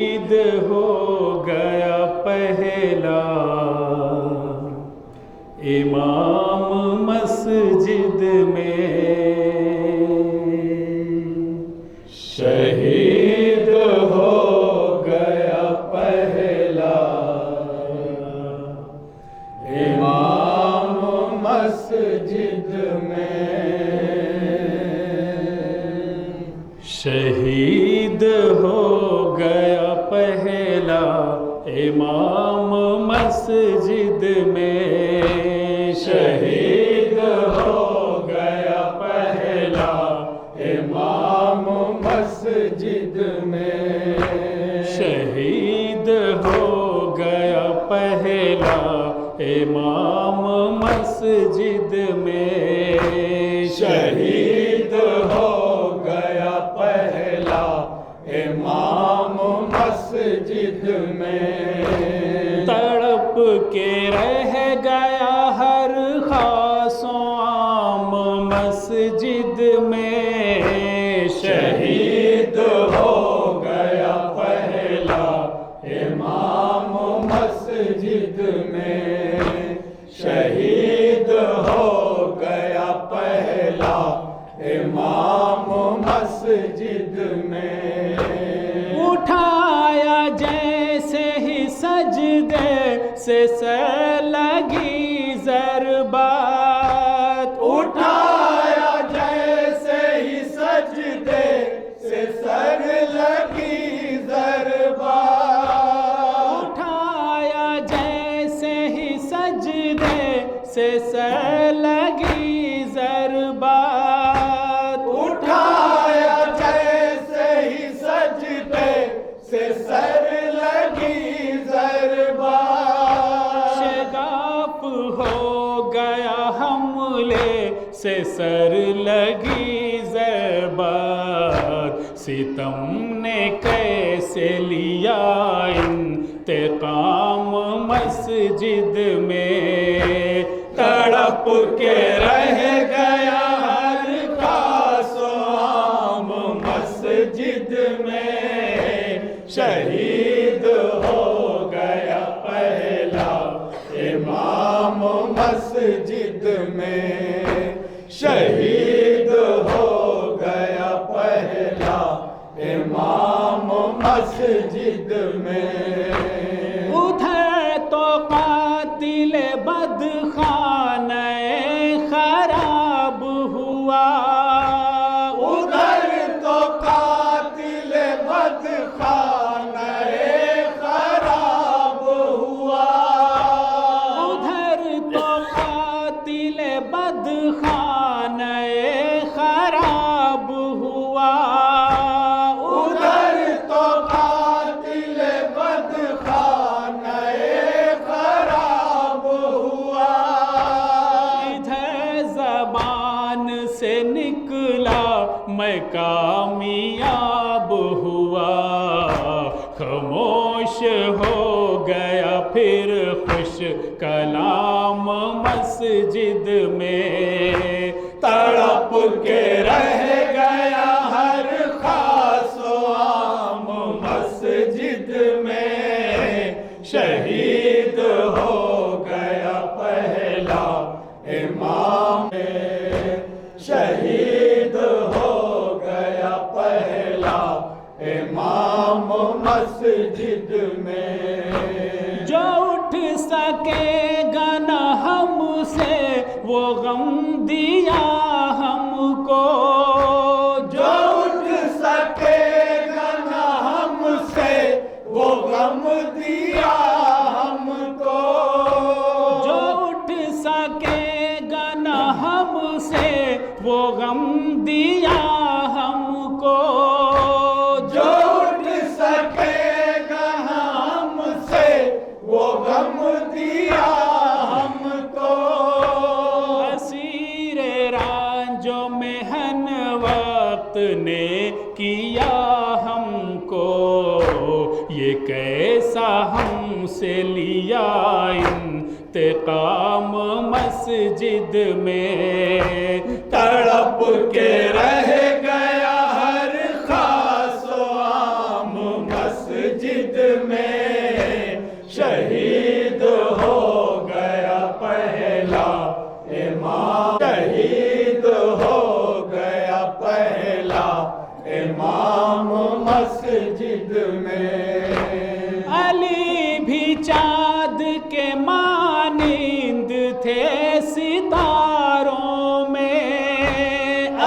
عید ہو گیا پہلا امام مسجد میں، شہید ہو گیا پہلا امام مسجد میں، شہید ہو گیا پہلا امام مسجد میں، شہید ہو گیا پہلا امام مسجد میں، شہید ہو گیا پہلا امام مسجد میں، شہید ہو گیا پہلا امام مسجد میں، تڑپ کے رہ گیا ہر خاص و عام مسجد میں، شہید ہو گیا پہلا امام مسجد میں، شہید ہو گیا پہلا امام مسجد میں، اٹھایا جیسے ہی سجدے سے سر لگی ضربات، اٹھایا جیسے ہی سجدے سے سر لگی ضربات، اٹھایا جیسے ہی سجدے سے سر لگی ضربات، اٹھایا جیسے ہی سجدے سے سر لگی ضربات، شگاف ہو گیا حملے سے سر لگی ضربات، ستم نے کیسے لیا انتقام مسجد میں، تڑپ کے رہ گیا ہر خاص و عام مسجد میں، شہید ہو گیا پہلا امام مسجد میں، شہید ہو گیا پہلا امام مسجد میں، ادھر تو قاتل بدخانہ خراب ہوا، ادھر تو قاتل بدخانہ خراب ہوا، ادھر تو قاتل بدخانہ خراب ہوا، ادھر تو قاتل بدخانہ خراب ہوا، ادھر زبان سے نکلا میں کامیاب ہوا، خاموش ہو گیا پھر خوش کلام مسجد میں، تڑپ کے رہ گیا ہر خاص و عام مسجد میں، شہید ہو گیا پہلا امام، شہید ہو گیا پہلا امام مسجد میں، جو اٹھ سکے گا نہ ہم سے وہ غم دیا ہم کو، جو اٹھ سکے گا نہ ہم سے وہ غم دیا ہم کو، جو اٹھ سکے گا نہ ہم سے وہ غم دیا ہم کو، جو اٹھ سکے گا ہم سے وہ غم دیا ہم کو، اسیر رانجو محن وقت نے کیا ہم کو، یہ کیسا ہم سے لیا انتقام مسجد میں، تڑپ کے رہ گیا ہر خاص و عام مسجد مسجد میں شہید ہو گیا پہلا امام، شہید ہو گیا پہلا امام مسجد میں۔ علی بھی چاند کے مانند تھے ستاروں میں،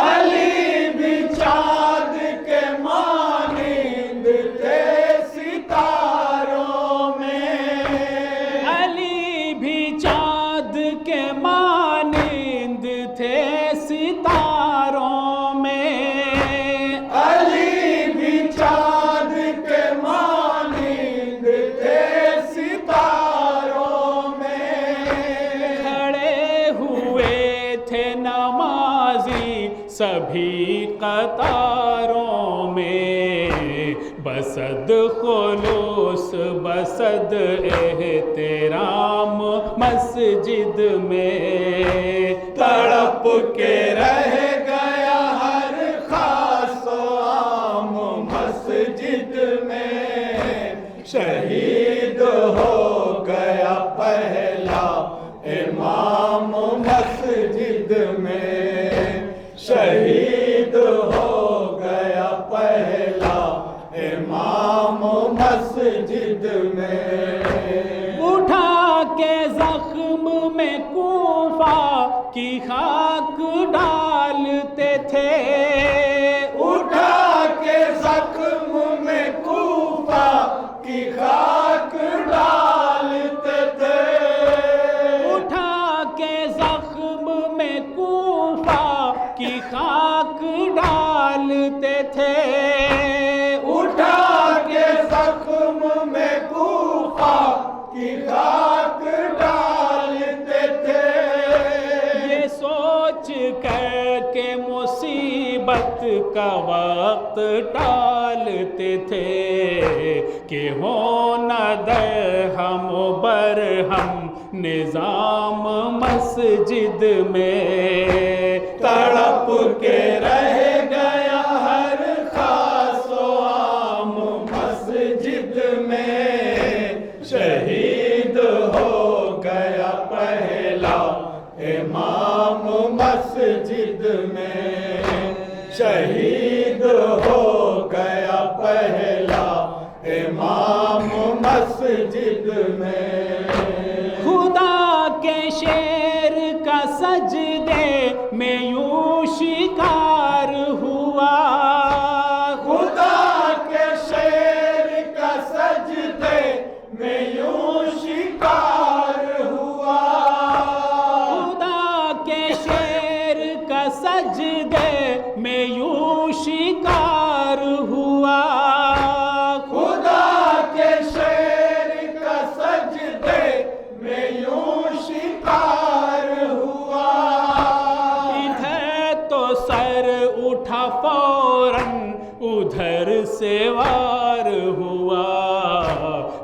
علی بھی چاند کے مانند تھے ستاروں میں، علی بھی چاند کے مانند تھے ستاروں میں، علی بھی چاند کے مانند تھے ستاروں میں، کھڑے ہوئے تھے نمازی سبھی قطاروں میں، بصد خلوص بصد احترام مسجد میں، تڑپ کے رہ گیا ہر خاص و عام مسجد میں، شہید ہو گیا پہلا امام مسجد میں، شہید ہو گیا پہلا امام مسجد میں۔ اٹھا کے زخم میں کوفہ کی خاک ڈالتے تھے، اٹھا کے زخم میں کوفہ کی خاک ڈالتے تھے، اٹھا کے زخم میں کوفہ کی خاک ڈالتے تھے، اٹھا کے زخم میں کوفہ کی خاک ڈالتے تھے، یہ سوچ کر کے مصیبت کا وقت ٹالتے تھے کہ ہو نہ درہم و برہم نظام مسجد میں، تڑپ کے رہ گیا ہر خاص و عام مسجد میں، شہید ہو گیا پہلا امام مسجد میں، شہید ہو گیا پہلا امام مسجد میں۔ خدا کے شیر کا سجدے میں یوں شکار ہوا، خدا کے شیر کا سجدے میں یوں شکار ہوا، خدا کے شیر کا سجدے میں یوں شکار ہوا، خدا کے شیر کا سجدے میں یوں شکار ہوا، ادھر تو سر اٹھا فوراً ادھر سے وار ہوا،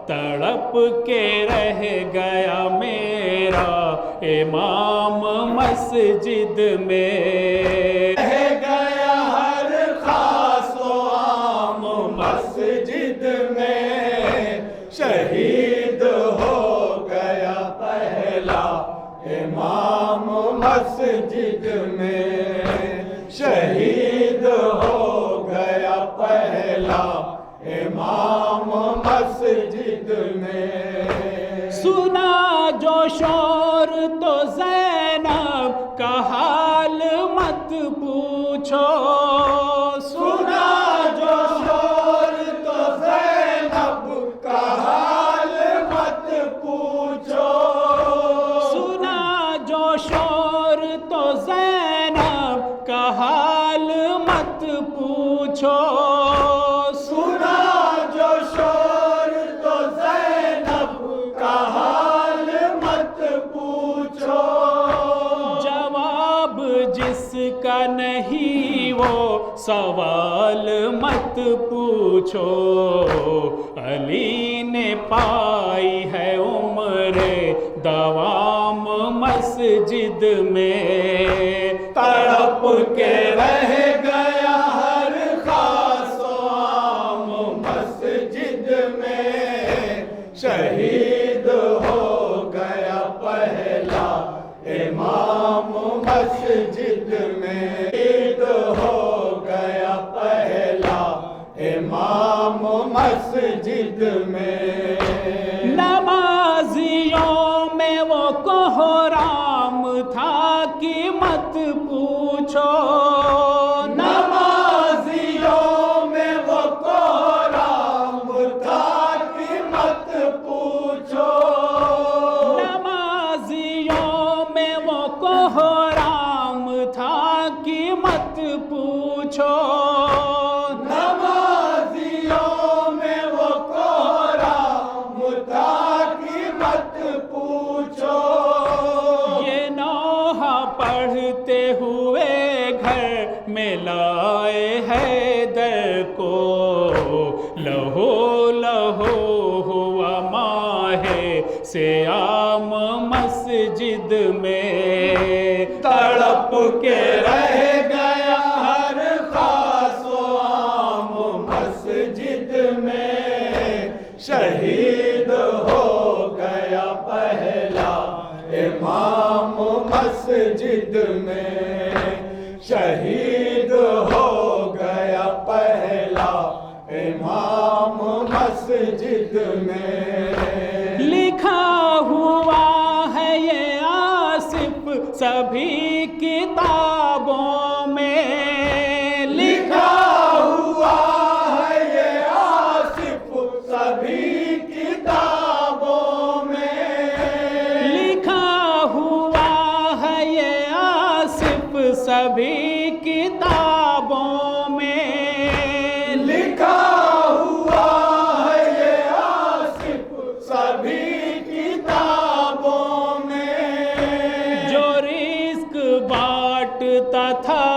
تڑپ کے رہ گیا میرا امام مسجد میں، رہ گیا ہر خاص و عام مسجد میں، شہید ہو گیا پہلا امام مسجد میں، شہید ہو گیا پہلا امام مسجد میں۔ سنا جو شور تو زینب کا حال مت پوچھو، سنا جو شور تو زینب کا حال مت پوچھو، سنا جو شور تو زینب کا حال مت پوچھو، سنا جو شور تو زینب کا حال مت پوچھو، جواب جس کا نہیں وہ سوال مت پوچھو، علی نے پائی ہے عمر دوام مسجد میں، تڑپ کے رہ گیا ہر خاص و عام مسجد میں، شہید ہو گیا پہلا امام مسجد میں، شہید ہو گیا پہلا امام مسجد میں۔ نمازیوں میں وہ کوہرام تھا کہ مت پوچھو، نمازیوں میں وہ کوہرام تھا کہ مت پوچھو، نمازیوں میں وہ کوہرام تھا کہ مت پوچھو، نمازیوں میں وہ کوہرام تھا کہ مت پوچھو۔ یہ نوحہ پڑھتے ہوئے گھر میں لائے حیدر کو، لہو لہو ہوا ماہ سیام مسجد میں، تڑپ کے رہ گیا ہر خاص و عام مسجد میں، شہید ہو گیا پہلا امام مسجد میں، شہید ہو گیا پہلا امام مسجد میں۔ لکھا ہوا ہے یہ آصف سبھی کتابوں میں، لکھا ہوا ہے یہ آصف سبھی کتابوں میں، لکھا ہوا ہے یہ آصف سبھی کتابوں میں، لکھا ہوا ہے یہ آصف سبھی کتابوں میں، جو رزق بانٹتا تھا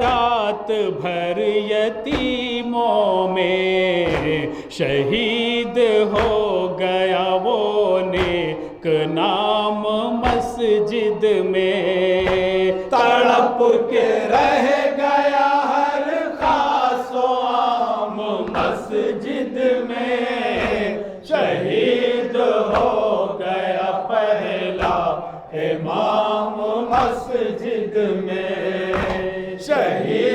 رات بھر یتیموں میں، شہید ہو گیا وہ نیک نام مسجد میں، تڑپ کے رہ گیا ہر خاص و عام مسجد میں، شہید ہو گیا پہلا امام مسجد میں، شہید